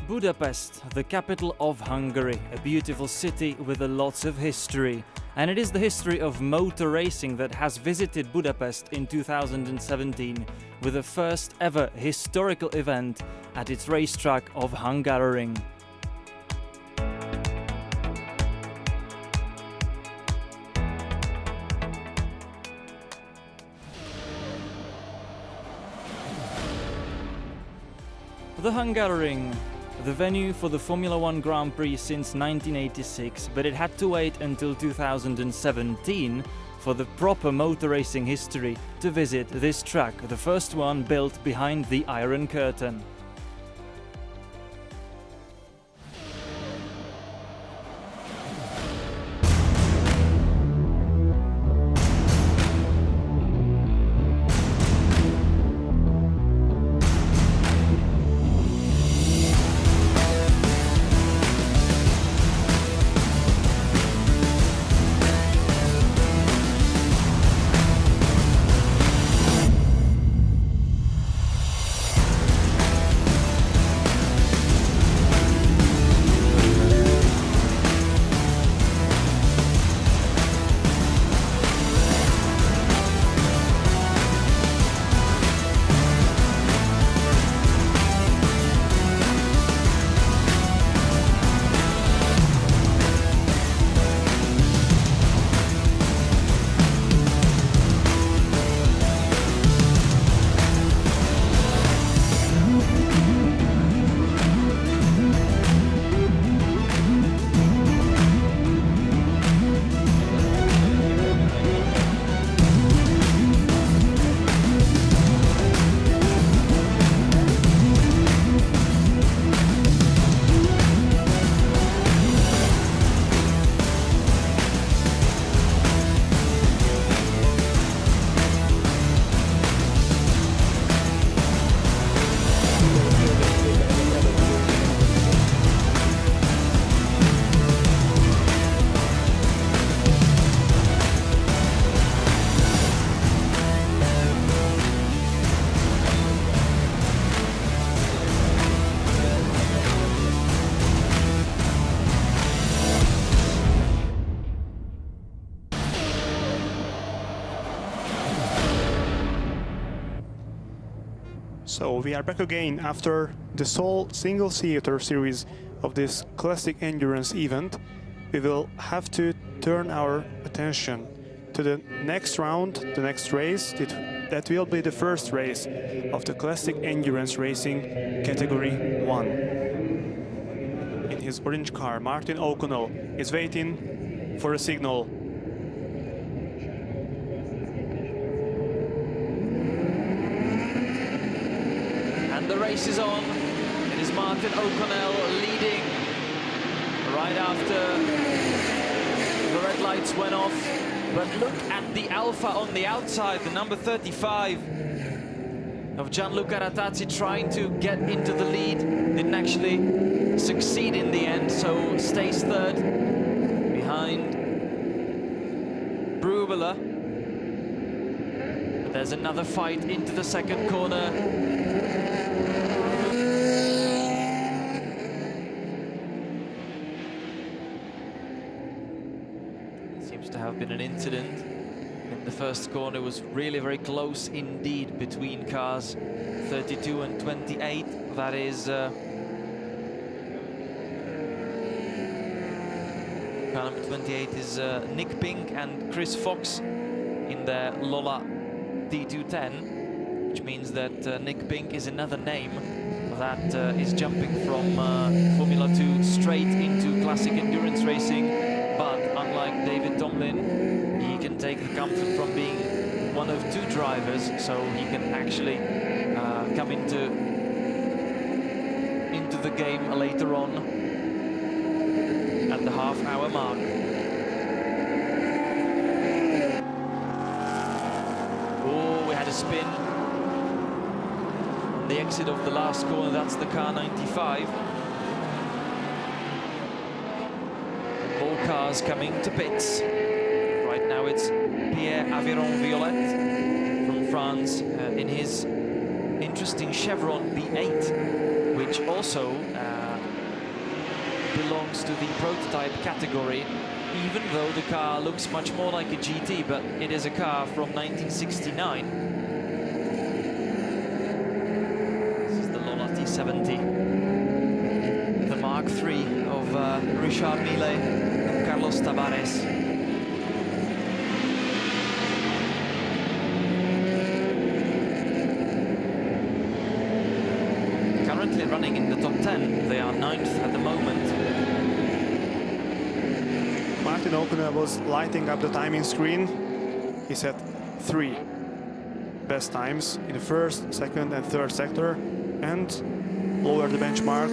Budapest, the capital of Hungary, a beautiful city with lots of history. And it is the history of motor racing that has visited Budapest in 2017 with the first ever historical event at its racetrack of Hungaroring. The Hungaroring, the venue for the Formula One Grand Prix since 1986, but it had to wait until 2017 for the proper motor racing history to visit this track, the first one built behind the Iron Curtain. So we are back again after the sole single theater series of this classic endurance event. We will have to turn our attention to the next round, the next race. That will be the first race of the classic endurance racing category 1. In his orange car, Martin O'Connell is waiting for a signal. The race is on. It is Martin O'Connell leading right after the red lights went off. But look at the Alfa on the outside, the number 35 of Gianluca Rattazzi trying to get into the lead. Didn't actually succeed in the end, so stays third behind Brubela. But there's another fight into the second corner. Seems to have been an incident in the first corner. It was really very close indeed between cars 32 and 28. That is car number 28 is Nick Pink and Chris Fox in their Lola D210, which means that Nick Pink is another name that is jumping from Formula 2 straight into classic endurance racing. But unlike David Tomlin, he can take the comfort from being one of two drivers, so he can actually come into the game later on at the half-hour mark. Oh, we had a spin on the exit of the last corner. That's the car 95. All cars coming to pits. Right now it's Pierre Aviron Violet from France in his interesting Chevron B8, which also belongs to the prototype category, even though the car looks much more like a GT, but it is a car from 1969. This is the Lola T70, the Mark III of Richard Mille and Carlos Tavares. Currently running in the top 10, they are 9th at the moment. Martin O'Connell was lighting up the timing screen. He set 3 best times in the first, second and third sector and lowered the benchmark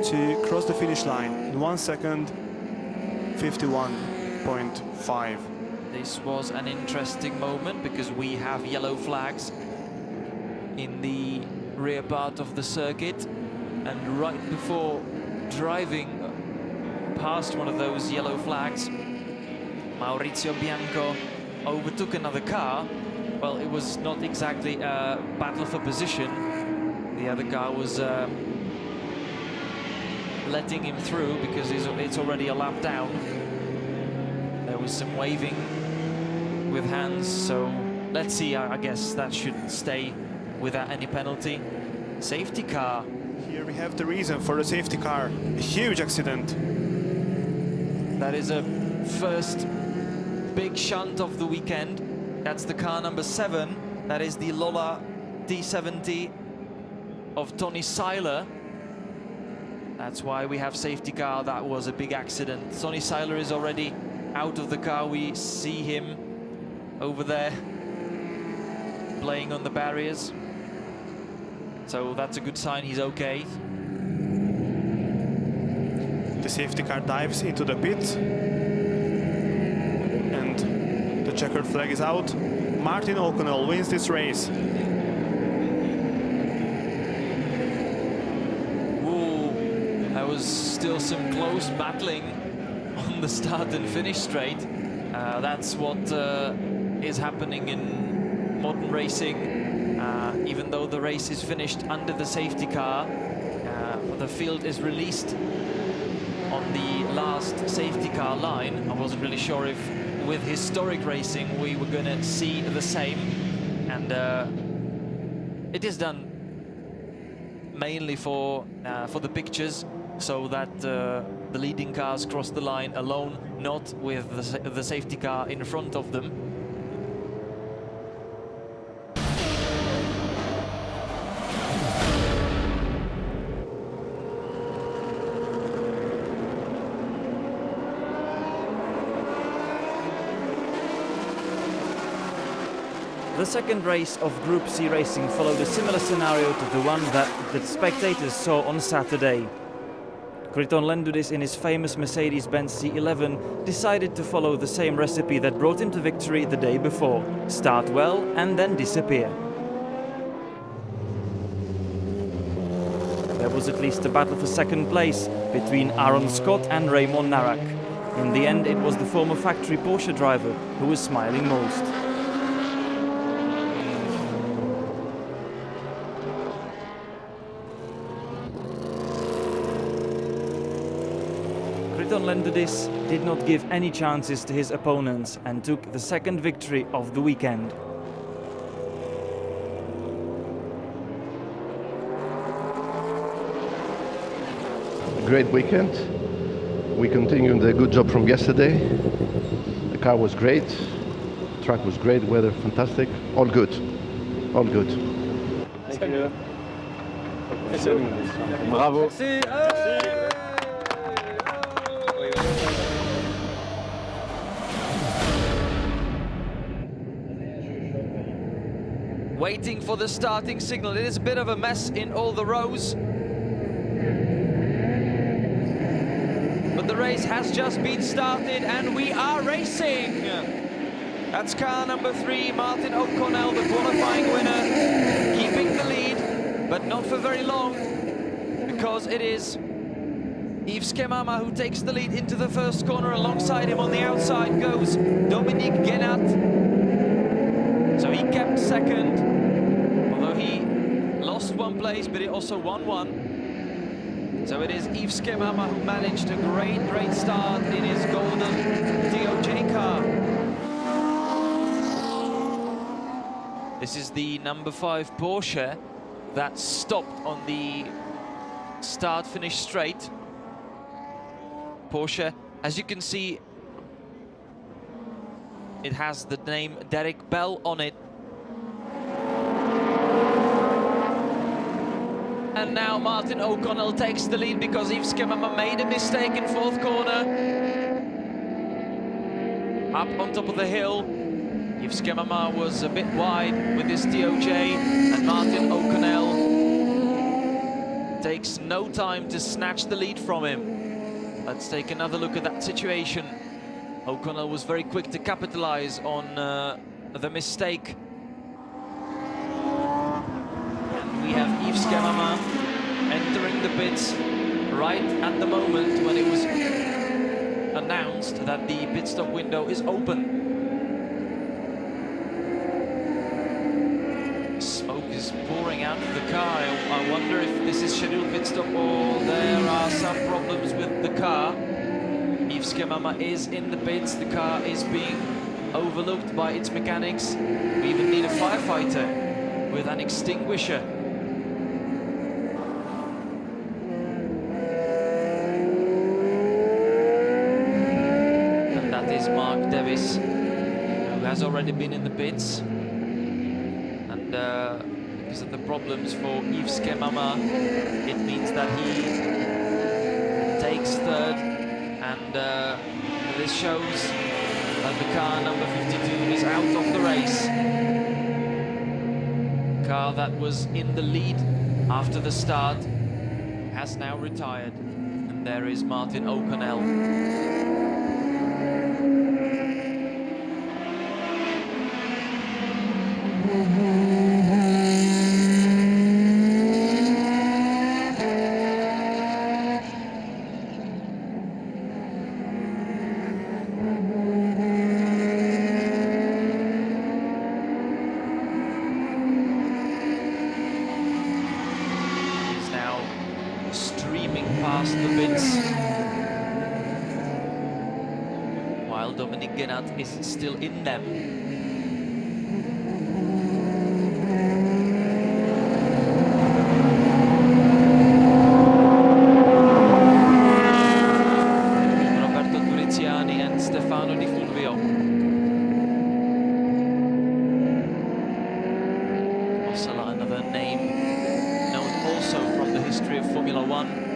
to cross the finish line in 1 second, 51.5. This was an interesting moment because we have yellow flags in the rear part of the circuit, and right before driving past one of those yellow flags, Maurizio Bianco overtook another car. Well, it was not exactly a battle for position. The other car was letting him through because it's already a lap down. There was some waving with hands, so let's see. I guess that should stay without any penalty. Safety car. Here we have the reason for the safety car. A huge accident. That is a first big shunt of the weekend. That's the car number 7. That is the Lola T70 of Tony Seiler. That's why we have safety car. That was a big accident. Tony Seiler is already out of the car. We see him over there playing on the barriers. So that's a good sign, he's okay. The safety car dives into the pit and the checkered flag is out. Martin O'Connell wins this race. Ooh, there was still some close battling on the start and finish straight. That's what is happening in modern racing. Even though the race is finished under the safety car, the field is released on the last safety car line. I wasn't really sure if with historic racing we were going to see the same, and it is done mainly for the pictures, so that the leading cars cross the line alone, not with the safety car in front of them. The second race of Group C racing followed a similar scenario to the one that the spectators saw on Saturday. Kriton Lendudis in his famous Mercedes-Benz C11 decided to follow the same recipe that brought him to victory the day before: start well and then disappear. There was at least a battle for second place between Aaron Scott and Raymond Narak. In the end, it was the former factory Porsche driver who was smiling most. Kriton Lendudis did not give any chances to his opponents and took the second victory of the weekend. Great weekend. We continued the good job from yesterday. The car was great, the track was great, weather fantastic, all good, all good. Thank you. Bravo. Waiting for the starting signal. It is a bit of a mess in all the rows. But the race has just been started and we are racing. That's car number 3, Martin O'Connell, the qualifying winner, keeping the lead, but not for very long, because it is Yves Kemama who takes the lead into the first corner. Alongside him on the outside goes Dominique Guénat. So he kept second, although he lost one place, but he also won one. So it is Yves Skemama who managed a great start in his golden DOJ car. This is the number 5 Porsche that stopped on the start-finish straight. Porsche, as you can see, it has the name Derek Bell on it. And now Martin O'Connell takes the lead because Yves Skemama made a mistake in 4th corner. Up on top of the hill, Yves Skemama was a bit wide with his DOJ, and Martin O'Connell takes no time to snatch the lead from him. Let's take another look at that situation. O'Connell was very quick to capitalize on the mistake. And we have Yves Skemama entering the pits right at the moment when it was announced that the pit stop window is open. Smoke is pouring out of the car. I wonder if this is scheduled pit stop or there are some problems with the car. Yves Skemama is in the pits. The car is being overlooked by its mechanics. We even need a firefighter with an extinguisher. And that is Mark Davis, who has already been in the pits. And because of the problems for Yves Skemama, it means that he takes 3rd. And this shows that the car number 52 is out of the race. Car that was in the lead after the start has now retired. And there is Martin O'Connell. Past the pits, while Dominic Guénat is still in them. Roberto Turiziani and Stefano Di Fulvio. Also another name known also from the history of Formula One.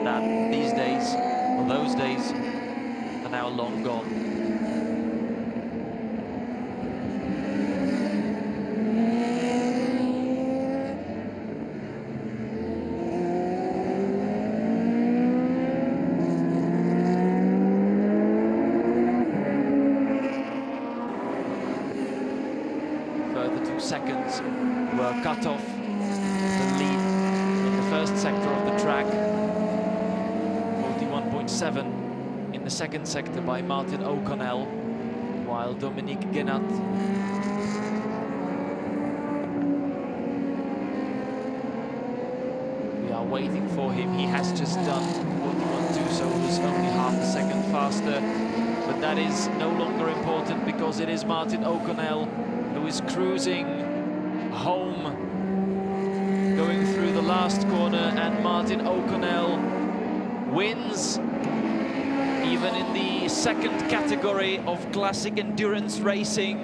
That these days, or those days, are now long gone. Further 2 seconds were cut off the lead in the 1st sector of the track. 7 in the 2nd sector by Martin O'Connell, while Dominique Guénat we are waiting for him. He has just done 41.2, so it was only half a second faster, but that is no longer important because it is Martin O'Connell who is cruising home, going through the last corner, and Martin O'Connell wins even in the 2nd category of classic endurance racing.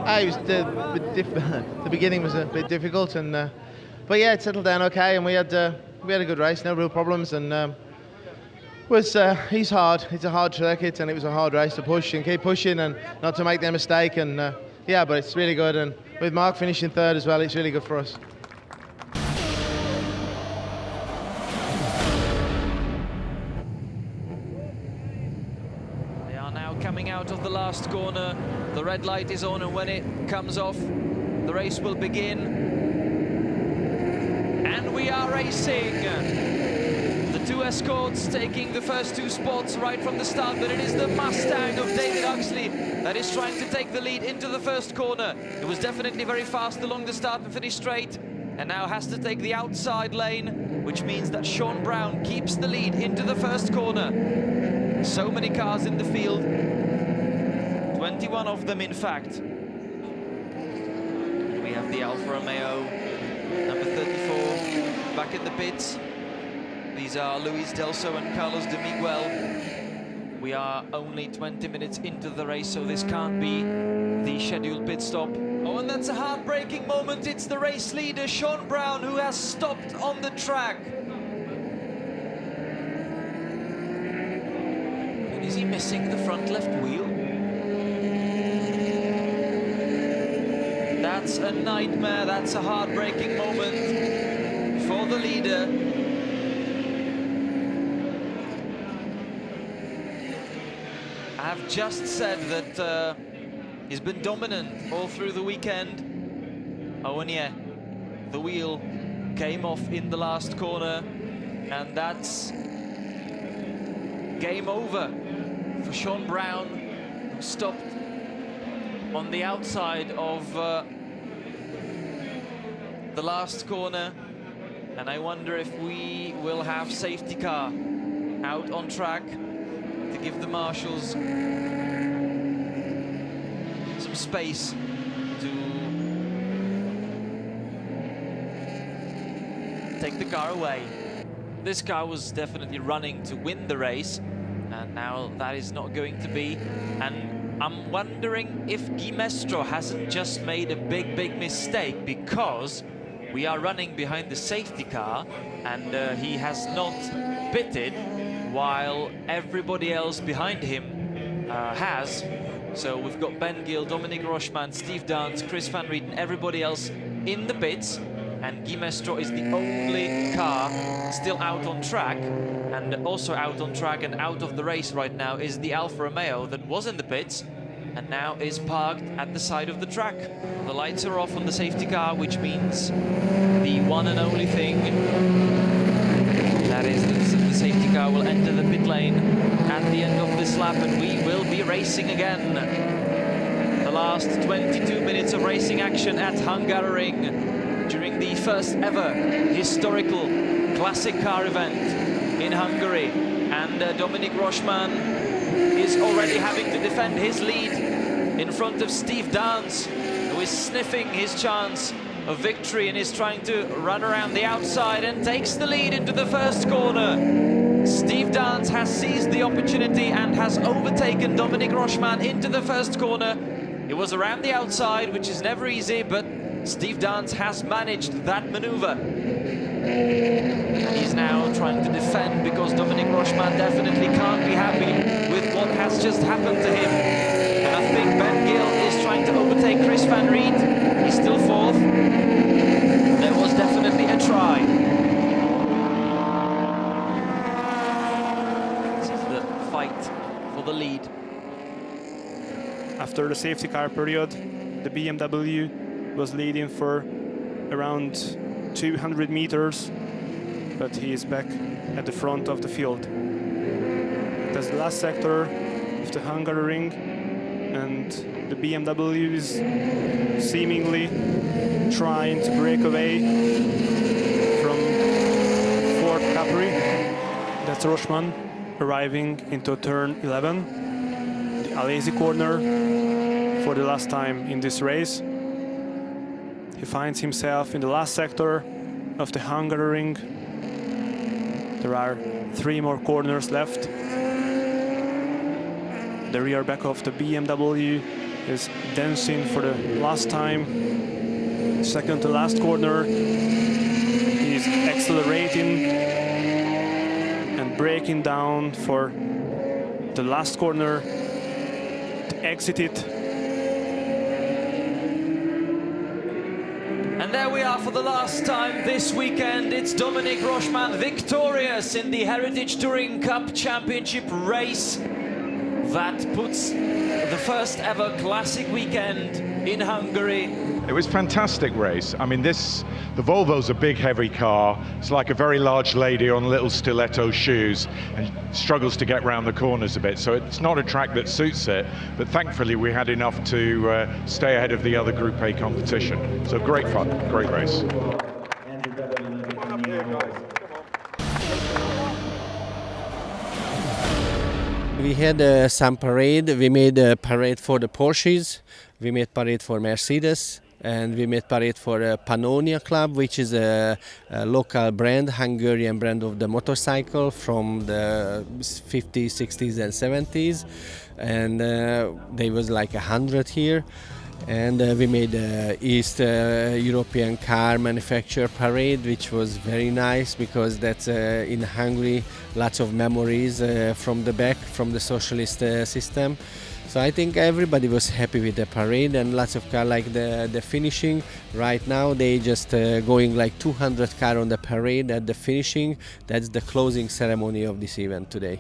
It was the beginning was a bit difficult, and but yeah, it settled down okay, and we had a good race, no real problems, and he's hard. It's a hard circuit, and it was a hard race to push and keep pushing and not to make their mistake, and yeah, but it's really good, and with Mark finishing 3rd as well, it's really good for us. Coming out of the last corner, the red light is on, and when it comes off, the race will begin. And we are racing. The Two escorts taking the first two spots right from the start, but it is the Mustang of David Huxley that is trying to take the lead into the first corner. It was definitely very fast along the start and finish straight, and now has to take the outside lane, which means that Sean Brown keeps the lead into the first corner. So many cars in the field, 21 of them in fact. We have the Alfa Romeo, number 34, back in the pits. These are Luis Delso and Carlos de Miguel. We are only 20 minutes into the race, so this can't be the scheduled pit stop. Oh, and that's a heartbreaking moment. It's the race leader, Sean Brown, who has stopped on the track. And is he missing the front left wheel? That's a nightmare. That's a heartbreaking moment for the leader. I have just said that he's been dominant all through the weekend. Oh, and yeah, the wheel came off in the last corner, and that's game over for Sean Brown, who stopped on the outside of the last corner. And I wonder if we will have safety car out on track to give the marshals some space to take the car away. This car was definitely running to win the race, and now that is not going to be. And I'm wondering if Guy Mestro hasn't just made a big mistake, because we are running behind the safety car and he has not pitted while everybody else behind him has. So we've got Ben Gill, Dominic Rochman, Steve Dance, Chris Van Rieten, everybody else in the pits, and Guy Mestro is the only car still out on track. And also out on track and out of the race right now is the Alfa Romeo that was in the pits and now is parked at the side of the track. The lights are off on the safety car, which means the one and only thing, that is the safety car will enter the pit lane at the end of this lap, and we will be racing again. The last 22 minutes of racing action at Hungaroring during the first ever historical classic car event in Hungary. And Dominic Rochman is already having to defend his lead in front of Steve Dance, who is sniffing his chance of victory and is trying to run around the outside and takes the lead into the first corner. Steve Dance has seized the opportunity and has overtaken Dominic Rochman into the first corner. It was around the outside, which is never easy, but Steve Dance has managed that maneuver. And he's now trying to defend, because Dominic Rochman definitely can't be happy with what has just happened to him. And I think Ben Gill is trying to overtake Chris Van Riet. He's still fourth. There was definitely a try. This is the fight for the lead. After the safety car period, the BMW was leading for around 200 meters, but he is back at the front of the field. That's the last sector of the Hungaroring, and the BMW is seemingly trying to break away from Ford Capri. That's Rochman arriving into turn 11, the Alesi corner for the last time in this race. He finds himself in the last sector of the Hungaroring. There are 3 more corners left. The rear back of the BMW is dancing for the last time. Second to last corner. He's accelerating and braking down for the last corner to exit it. And there we are for the last time this weekend. It's Dominic Rochman victorious in the Heritage Touring Cup Championship race. that puts the first ever classic weekend in Hungary. It was a fantastic race. I mean, the Volvo's a big, heavy car. It's like a very large lady on little stiletto shoes and struggles to get round the corners a bit. So it's not a track that suits it, but thankfully we had enough to stay ahead of the other Group A competition. So great fun, great race. We had some parade. We made a parade for the Porsches, we made parade for Mercedes, and we made parade for Pannonia Club, which is a local brand, Hungarian brand of the motorcycle from the 50s, 60s and 70s. And there was like 100 here. And we made the East European car manufacturer parade, which was very nice because that's in Hungary, lots of memories from the back, from the socialist system. So I think everybody was happy with the parade, and lots of cars like the finishing. Right now they just going like 200 cars on the parade at the finishing. That's the closing ceremony of this event today.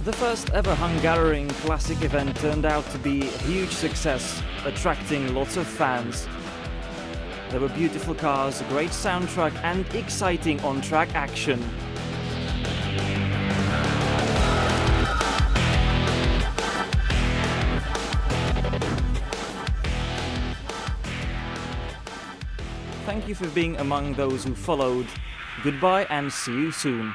The first ever Hungaroring Classic event turned out to be a huge success, attracting lots of fans. There were beautiful cars, a great soundtrack and exciting on-track action. Thank you for being among those who followed. Goodbye and see you soon.